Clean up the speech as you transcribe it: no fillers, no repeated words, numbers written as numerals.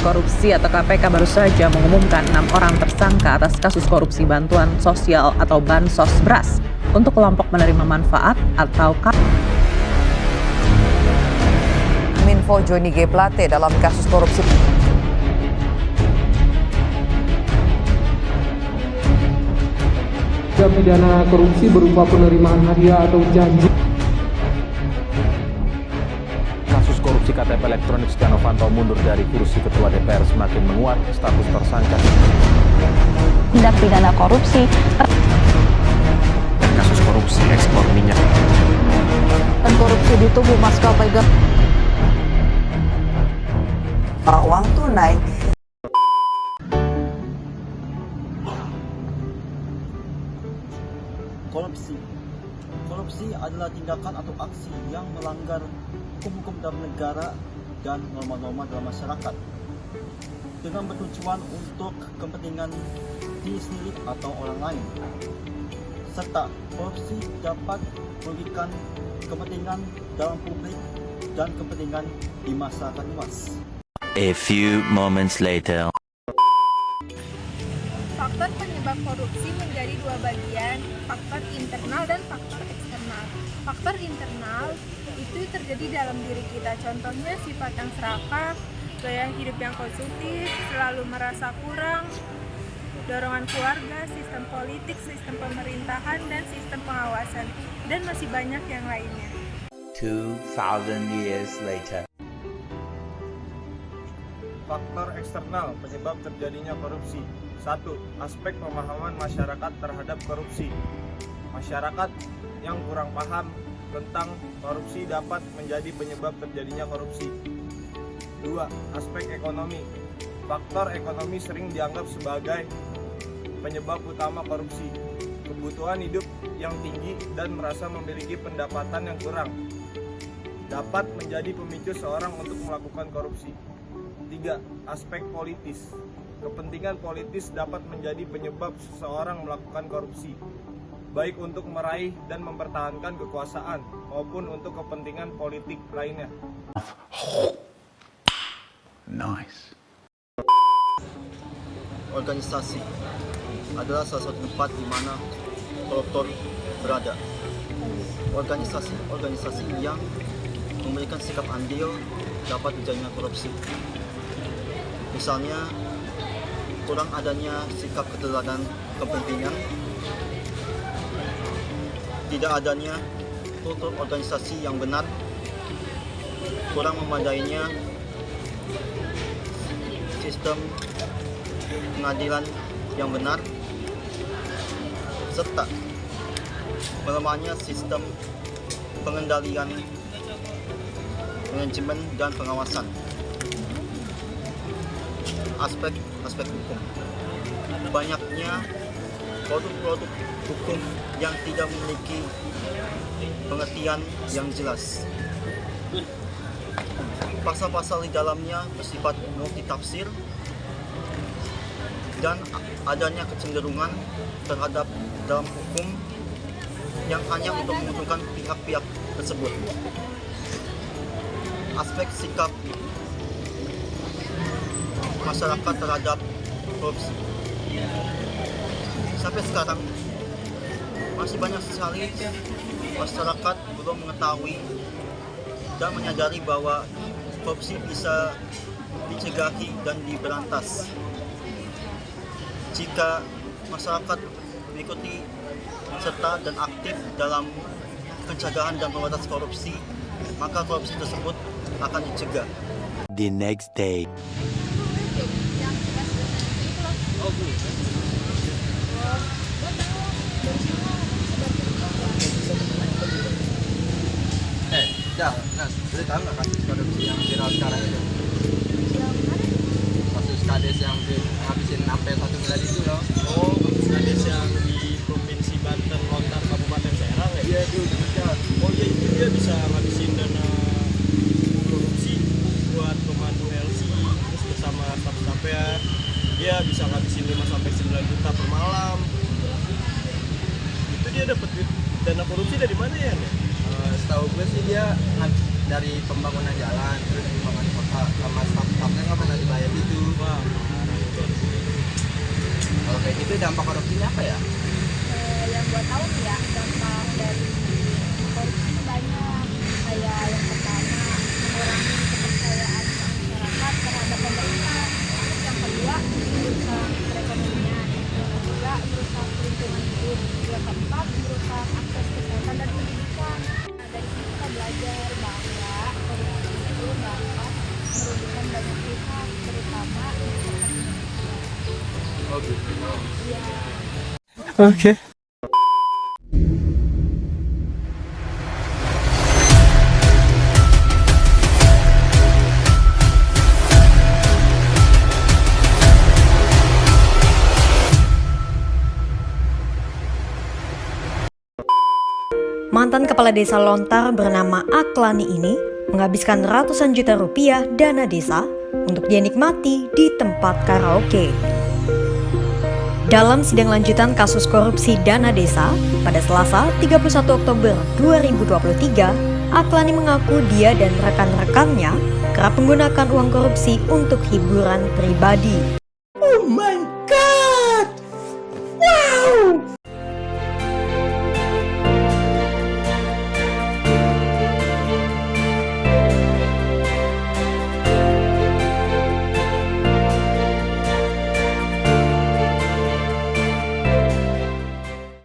Korupsi atau KPK baru saja mengumumkan 6 orang tersangka atas kasus korupsi bantuan sosial atau bansos beras untuk kelompok menerima manfaat atau Minfo Johnny G. Plate dalam kasus korupsi. Tindak pidana korupsi berupa penerimaan hadiah atau janji. Kasus korupsi KTP elektronik Setia Novanto mundur dari kursi Ketua DPR semakin menguat, status tersangka. Tindak pidana korupsi. Kasus korupsi ekspor minyak. Dan korupsi di tubuh maskapai uang tunai. Korupsi adalah tindakan atau aksi yang melanggar hukum-hukum dalam negara dan norma-norma dalam masyarakat dengan bertujuan untuk kepentingan diri sendiri atau orang lain, serta korupsi dapat merugikan kepentingan dalam publik dan kepentingan di masyarakat luas. A few moments later. Faktor penyebab korupsi menjadi dua bagian, faktor internal dan faktor eksternal. Faktor internal itu terjadi dalam diri kita, contohnya sifat yang serakah, gaya hidup yang konsumtif, selalu merasa kurang, dorongan keluarga, sistem politik, sistem pemerintahan, dan sistem pengawasan, dan masih banyak yang lainnya. 2000 years later. Faktor eksternal penyebab terjadinya korupsi. 1. Aspek pemahaman masyarakat terhadap korupsi. Masyarakat yang kurang paham tentang korupsi dapat menjadi penyebab terjadinya korupsi. 2. Aspek ekonomi. Faktor ekonomi sering dianggap sebagai penyebab utama korupsi. Kebutuhan hidup yang tinggi dan merasa memiliki pendapatan yang kurang dapat menjadi pemicu seorang untuk melakukan korupsi. 3. Aspek politis. Kepentingan politis dapat menjadi penyebab seseorang melakukan korupsi, baik untuk meraih dan mempertahankan kekuasaan maupun untuk kepentingan politik lainnya. Nice. Organisasi adalah salah satu tempat di mana koruptor berada. Organisasi yang memberikan sikap andil dapat terjadinya korupsi. Misalnya, kurang adanya sikap keteladanan kepemimpinan, tidak adanya kultur organisasi yang benar, kurang memadainya sistem pengadilan yang benar, serta melemahnya sistem pengendalian, manajemen, dan pengawasan. Aspek hukum. Banyaknya produk-produk hukum yang tidak memiliki pengertian yang jelas. Pasal-pasal di dalamnya bersifat multitafsir dan adanya kecenderungan terhadap dalam hukum yang hanya untuk menguntungkan pihak-pihak tersebut. Aspek sikap masyarakat terhadap korupsi. Sampai sekarang masih banyak sekali masyarakat belum mengetahui dan menyadari bahwa korupsi bisa dicegahi dan diberantas. Jika masyarakat mengikuti serta dan aktif dalam pencegahan dan pemberantasan korupsi, maka korupsi tersebut akan dicegah. The next day. Jadi tahu nggak kasus korupsi yang viral sekarang itu? Kasus kades yang habisin sampai 1 miliar itu loh. Oh, kasus kades yang di provinsi Banten, Lontar, Kabupaten Serang ya? Iya itu betul. Oh iya itu dia bisa ngabisin dana korupsi buat pemandu LC, terus bersama staff-staffnya dia bisa ngabisin 5-9 juta per malam. Itu dia dapat dana korupsi dari mana ya? Setahu gue sih dia dari pembangunan jalan, terus pembangunan kota, sama staff-staffnya nggak pernah dibayar gitu. Kalau kayak gitu dampak korupsinya apa ya? Yang gue tahu sih ya, dampak dari korupsi itu banyak. Kayak yang pertama, mengurangi kepercayaan masyarakat terhadap pemerintah. Terus yang kedua, merusak perekonomian. Yang ketiga, merusak lingkungan hidup. Yang keempat, merusak akses kesehatan dan pendidikan. Nah, dari sini kita belajar bahwa korupsi itu dapat merugikan banyak pihak, terutama masyarakat Indonesia. Oh gitu. Iya. Oke. Mantan kepala desa Lontar bernama Aklani ini menghabiskan ratusan juta rupiah dana desa untuk dinikmati di tempat karaoke. Dalam sidang lanjutan kasus korupsi dana desa pada Selasa 31 Oktober 2023, Aklani mengaku dia dan rekan-rekannya kerap menggunakan uang korupsi untuk hiburan pribadi.